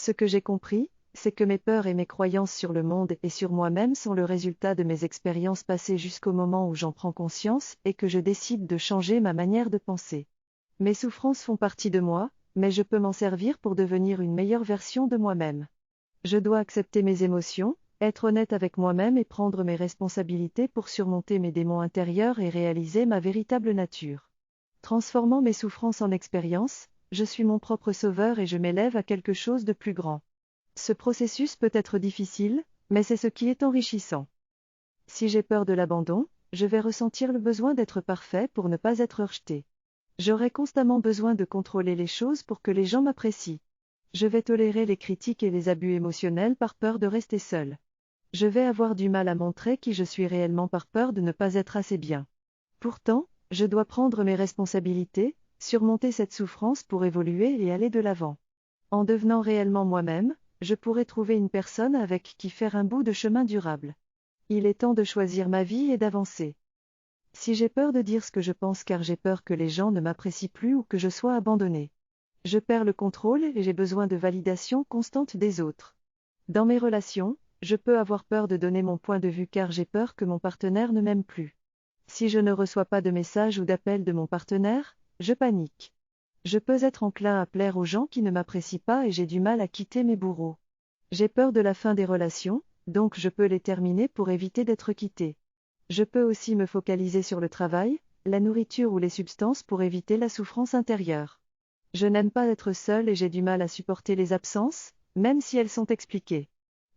Ce que j'ai compris, c'est que mes peurs et mes croyances sur le monde et sur moi-même sont le résultat de mes expériences passées jusqu'au moment où j'en prends conscience et que je décide de changer ma manière de penser. Mes souffrances font partie de moi, mais je peux m'en servir pour devenir une meilleure version de moi-même. Je dois accepter mes émotions, être honnête avec moi-même et prendre mes responsabilités pour surmonter mes démons intérieurs et réaliser ma véritable nature. Transformant mes souffrances en expérience, je suis mon propre sauveur et je m'élève à quelque chose de plus grand. Ce processus peut être difficile, mais c'est ce qui est enrichissant. Si j'ai peur de l'abandon, je vais ressentir le besoin d'être parfait pour ne pas être rejeté. J'aurai constamment besoin de contrôler les choses pour que les gens m'apprécient. Je vais tolérer les critiques et les abus émotionnels par peur de rester seul. Je vais avoir du mal à montrer qui je suis réellement par peur de ne pas être assez bien. Pourtant, je dois prendre mes responsabilités, surmonter cette souffrance pour évoluer et aller de l'avant. En devenant réellement moi-même, je pourrai trouver une personne avec qui faire un bout de chemin durable. Il est temps de choisir ma vie et d'avancer. Si j'ai peur de dire ce que je pense car j'ai peur que les gens ne m'apprécient plus ou que je sois abandonné. Je perds le contrôle et j'ai besoin de validation constante des autres. Dans mes relations, je peux avoir peur de donner mon point de vue car j'ai peur que mon partenaire ne m'aime plus. Si je ne reçois pas de messages ou d'appels de mon partenaire, je panique. Je peux être enclin à plaire aux gens qui ne m'apprécient pas et j'ai du mal à quitter mes bourreaux. J'ai peur de la fin des relations, donc je peux les terminer pour éviter d'être quitté. Je peux aussi me focaliser sur le travail, la nourriture ou les substances pour éviter la souffrance intérieure. Je n'aime pas être seule et j'ai du mal à supporter les absences, même si elles sont expliquées.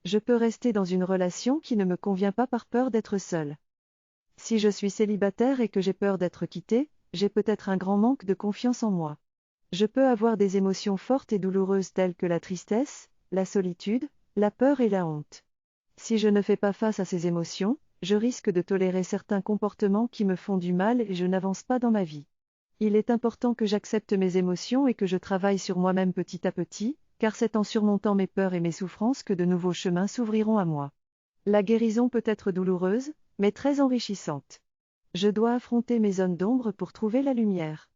Je peux rester dans une relation qui ne me convient pas par peur d'être seule. Si je suis célibataire et que j'ai peur d'être quittée, j'ai peut-être un grand manque de confiance en moi. Je peux avoir des émotions fortes et douloureuses telles que la tristesse, la solitude, la peur et la honte. Si je ne fais pas face à ces émotions, je risque de tolérer certains comportements qui me font du mal et je n'avance pas dans ma vie. Il est important que j'accepte mes émotions et que je travaille sur moi-même petit à petit, car c'est en surmontant mes peurs et mes souffrances que de nouveaux chemins s'ouvriront à moi. La guérison peut être douloureuse, mais très enrichissante. Je dois affronter mes zones d'ombre pour trouver la lumière.